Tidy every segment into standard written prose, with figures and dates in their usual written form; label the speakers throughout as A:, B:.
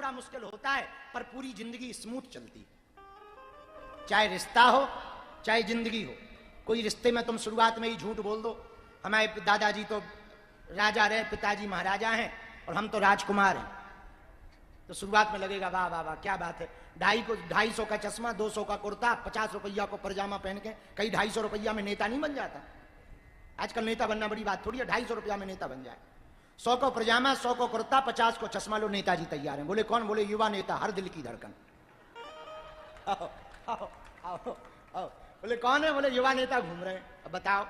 A: थोड़ा मुश्किल होता है, पर पूरी जिंदगी स्मूथ चलती। चाहे रिश्ता हो चाहे जिंदगी हो, कोई रिश्ते में तुम शुरुआत में ही झूठ बोल दो। हमारे दादाजी तो राजा रहे, पिताजी महाराजा हैं और हम तो राजकुमार हैं, तो शुरुआत में लगेगा वाह वाह वाह क्या बात है। 250 का चश्मा, 200 का कुर्ता, 50 रुपया को पजामा पहन के कई 250 रुपया में नेता नहीं बन जाता। आजकल नेता बनना बड़ी बात थोड़ी है, 250 रुपया में नेता बन जाए। 100 को पजामा, 100 को कुर्ता, 50 को चश्मा, लो नेताजी तैयार हैं। बोले कौन? बोले युवा नेता, हर दिल की धड़कन। आओ आओ आओ आओ। बोले कौन है? बोले युवा नेता घूम रहे हैं। अब बताओ,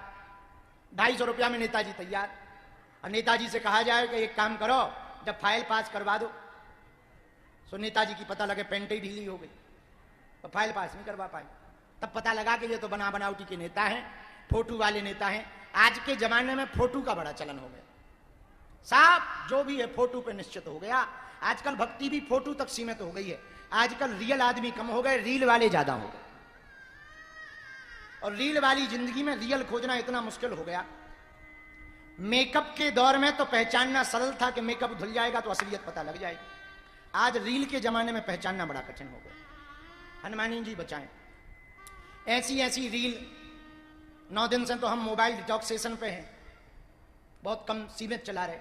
A: 250 रुपया में नेताजी तैयार। और नेताजी से कहा जाए कि एक काम करो, जब फाइल पास करवा दो, तो नेताजी की पता लगे पेंट ही ढीली हो गई, तो फाइल पास नहीं करवा पाए। तब पता लगा कि ये तो बना बनावटी के नेता हैं, फोटो वाले नेता हैं। आज के जमाने में फोटो का बड़ा चलन हो गया, साहब जो भी है फोटो पे निश्चित हो गया। आजकल भक्ति भी फोटो तक सीमित हो गई है। आजकल रियल आदमी कम हो गए, रील वाले ज्यादा हो गए। और रील वाली जिंदगी में रियल खोजना इतना मुश्किल हो गया। मेकअप के दौर में तो पहचानना सरल था कि मेकअप धुल जाएगा तो असलियत पता लग जाएगी। आज रील के जमाने में पहचानना बड़ा कठिन हो गया। हनुमानी जी बचाएं। ऐसी ऐसी रील, 9 दिन से तो हम मोबाइल डिटॉक्सेशन पे हैं, बहुत कम सीमित चला रहे।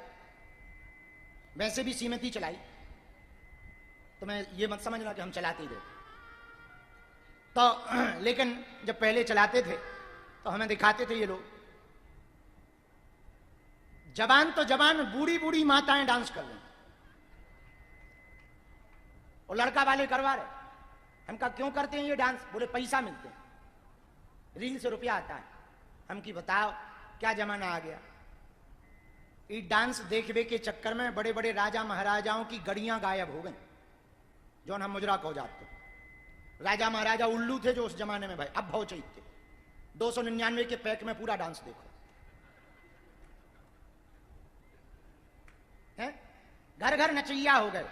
A: वैसे भी सीमित ही चलाई, तो मैं ये मत समझना कि हम चलाते ही रहते तो लेकिन जब पहले चलाते थे तो हमें दिखाते थे ये लोग, जवान तो जवान, बूढ़ी बूढ़ी माताएं डांस कर रही, और लड़का वाले करवा रहे। हम कहा क्यों करते हैं ये डांस? बोले पैसा मिलते हैं, रील से रुपया आता है। हम की बताओ क्या जमाना आ गया। ये डांस देखने के चक्कर में बड़े बड़े राजा महाराजाओं की गड़ियां गायब हो गई, जो हम मुजराक हो जाते। राजा महाराजा उल्लू थे जो उस जमाने में भाई, अब भौचई थे। 299 के पैक में पूरा डांस देखो है। घर घर नचैया हो गए,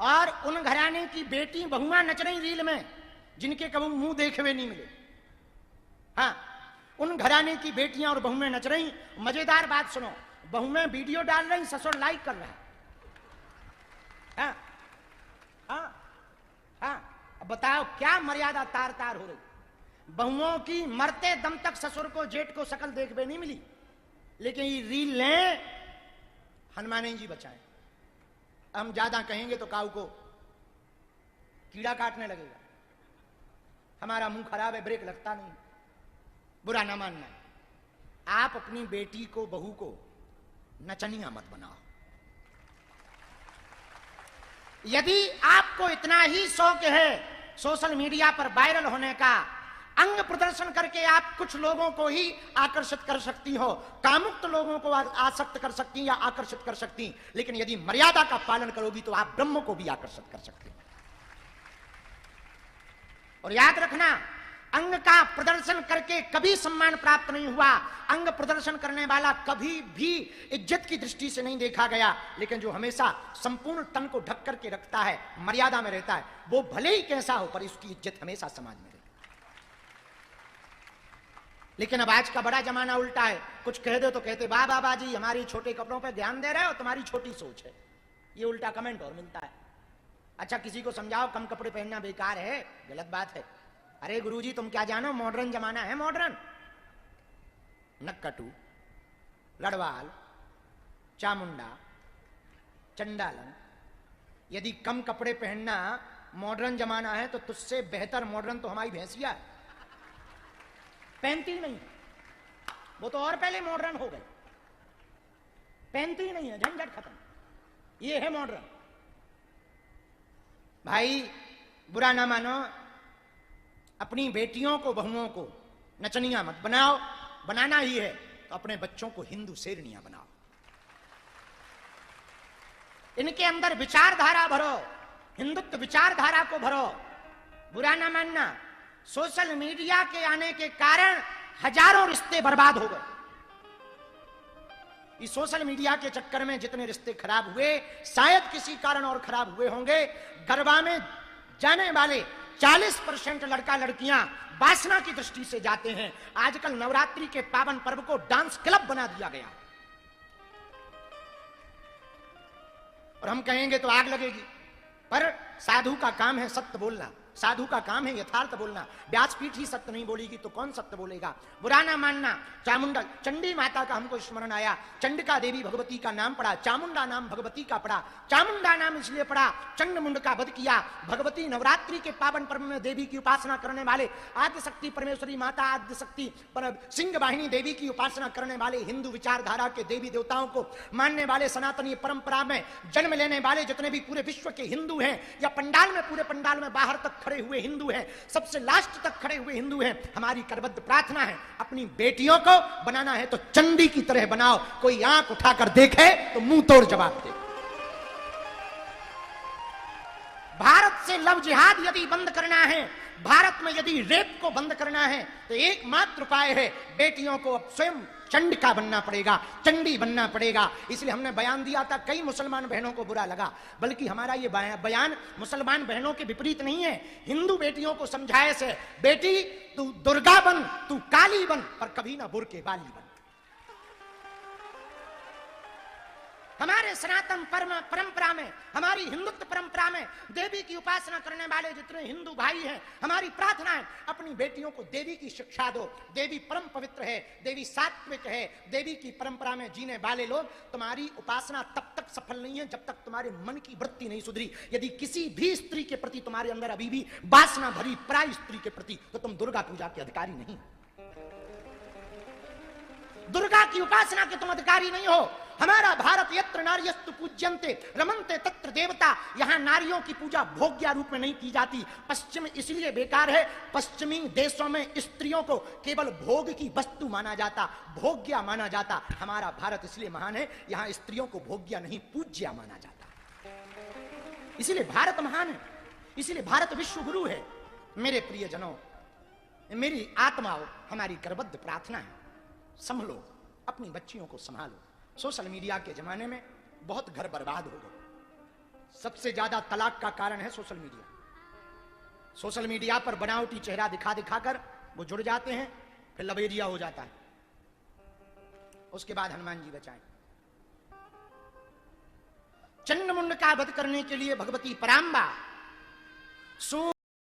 A: और उन घराने की बेटी बहुआं नच रही रील में, जिनके कभी मुंह देखे हुए नहीं मिले। हाँ, उन घराने की बेटियां और बहुएं नच रही। मजेदार बात सुनो, बहुएं वीडियो डाल रही, ससुर लाइक कर रहा है। हाँ हाँ हाँ, अब बताओ क्या मर्यादा तार तार हो रही। बहुओं की मरते दम तक ससुर को जेठ को शकल देखने नहीं मिली, लेकिन ये रील लें, हनुमानी जी बचाएं। हम ज्यादा कहेंगे तो काऊ को कीड़ा काटने लगेगा। हमारा मुंह खराब है, ब्रेक लगता नहीं, बुरा ना मानना। आप अपनी बेटी को, बहू को नचनिया मत बनाओ। यदि आपको इतना ही शौक है सोशल मीडिया पर वायरल होने का, अंग प्रदर्शन करके आप कुछ लोगों को ही आकर्षित कर सकती हो, कामुक्त लोगों को आसक्त कर सकती या आकर्षित कर सकती, लेकिन यदि मर्यादा का पालन करोगी तो आप ब्रह्म को भी आकर्षित कर सकते हो। और याद रखना, अंग का प्रदर्शन करके कभी सम्मान प्राप्त नहीं हुआ। अंग प्रदर्शन करने वाला कभी भी इज्जत की दृष्टि से नहीं देखा गया, लेकिन जो हमेशा संपूर्ण तन को ढक करके रखता है, मर्यादा में रहता है, वो भले ही कैसा हो पर उसकी इज्जत हमेशा समाज में रहती है। लेकिन अब आज का बड़ा जमाना उल्टा है। कुछ कह दो तो कहते वाह बाबा जी हमारी छोटे कपड़ों पर ध्यान दे रहे हो, तुम्हारी छोटी सोच है। ये उल्टा कमेंट और मिलता है। अच्छा, किसी को समझाओ कम कपड़े पहनना बेकार है, गलत बात है। अरे गुरुजी तुम क्या जानो, मॉडर्न जमाना है। मॉडर्न नक्कटू, लड़वाल, चामुंडा, चंडालन, यदि कम कपड़े पहनना मॉडर्न जमाना है तो तुझसे बेहतर मॉडर्न तो हमारी भैंसिया है, पहनती नहीं। वो तो और पहले मॉडर्न हो गए, पहनती नहीं है, झंझट खत्म। ये है मॉडर्न। भाई बुरा ना मानो, अपनी बेटियों को, बहुओं को नचनिया मत बनाओ। बनाना ही है तो अपने बच्चों को हिंदू शेरनिया बनाओ। इनके अंदर विचारधारा भरो, हिंदुत्व विचारधारा को भरो। बुरा ना मानना, सोशल मीडिया के आने के कारण हजारों रिश्ते बर्बाद हो गए। इस सोशल मीडिया के चक्कर में जितने रिश्ते खराब हुए, शायद किसी कारण और खराब हुए होंगे। गरबा में जाने वाले 40% लड़का लड़कियां वासना की दृष्टि से जाते हैं। आजकल नवरात्रि के पावन पर्व को डांस क्लब बना दिया गया। और हम कहेंगे तो आग लगेगी। पर साधु का काम है सत्य बोलना, साधु का काम है यथार्थ बोलना। व्यासपीठ ही सत्य नहीं बोलेगी तो कौन सत्य बोलेगा? बुरा ना मानना। चामुंडा चंडी माता का हमको स्मरण आया, चंडिका देवी भगवती का नाम पड़ा, चामुंडा नाम भगवती का पड़ा। चामुंडा नाम इसलिए पड़ा, चंड मुंड का वध किया। भगवती नवरात्रि के पावन पर्व में देवी की उपासना करने वाले, आद्य शक्ति परमेश्वरी माता, आद्य शक्ति सिंह वाहिनी देवी की उपासना करने वाले, हिंदू विचारधारा के देवी देवताओं को मानने वाले, सनातनी परंपरा में जन्म लेने वाले जितने भी पूरे विश्व के हिंदू हैं, या पंडाल में, पूरे पंडाल में बाहर तक खड़े हुए हिंदू हैं, सबसे लास्ट तक खड़े हुए हिंदू हैं, हमारी करबद्ध प्रार्थना है, अपनी बेटियों को बनाना है तो चंडी की तरह बनाओ। कोई आंख उठाकर देखे तो मुंह तोड़ जवाब दे। भारत से लव जिहाद यदि बंद करना है, भारत में यदि रेप को बंद करना है, तो एकमात्र उपाय है, बेटियों को अब स्वयं चंडिका बनना पड़ेगा, चंडी बनना पड़ेगा। इसलिए हमने बयान दिया था, कई मुसलमान बहनों को बुरा लगा, बल्कि हमारा ये बयान मुसलमान बहनों के विपरीत नहीं है। हिंदू बेटियों को समझाए से, बेटी तू दुर्गा बन, तू काली बन, पर कभी ना बुर्के वाली बन। हमारे सनातन परंपरा में, हमारी हिंदुत्व परंपरा में देवी की उपासना करने वाले जितने हिंदू भाई हैं, हमारी प्रार्थना है, अपनी बेटियों को देवी की शिक्षा दो। देवी परम पवित्र है, देवी सात्विक है, देवी की परंपरा में जीने वाले लोग, तुम्हारी उपासना तब तक सफल नहीं है जब तक तुम्हारे मन की वृत्ति नहीं सुधरी। यदि किसी भी स्त्री के प्रति तुम्हारे अंदर अभी भी वासना भरी पराई स्त्री के प्रति, तो तुम दुर्गा पूजा के अधिकारी नहीं, दुर्गा की उपासना के तुम अधिकारी नहीं हो। हमारा भारत यत्र नार्यस्तु पूज्यन्ते रमन्ते तत्र देवता, यहां नारियों की पूजा भोग्या रूप में नहीं की जाती। पश्चिम इसलिए बेकार है, पश्चिमी देशों में स्त्रियों को केवल भोग की वस्तु माना जाता, भोग्या माना जाता। हमारा भारत इसलिए महान है, यहां स्त्रियों को भोग्या नहीं पूज्या माना जाता। इसलिए भारत महान है, इसलिए भारत विश्व गुरु है। मेरे प्रियजनों, मेरी आत्माओं, हमारी करबद्ध प्रार्थना है, संभलो, अपनी बच्चियों को संभालो। सोशल मीडिया के जमाने में बहुत घर बर्बाद हो गए। सबसे ज्यादा तलाक का कारण है सोशल मीडिया। सोशल मीडिया पर बनावटी चेहरा दिखा दिखाकर वो जुड़ जाते हैं, फिर लवेरिया हो जाता है। उसके बाद हनुमान जी बचाएं। चंड मुंड का वध करने के लिए भगवती पराम्बा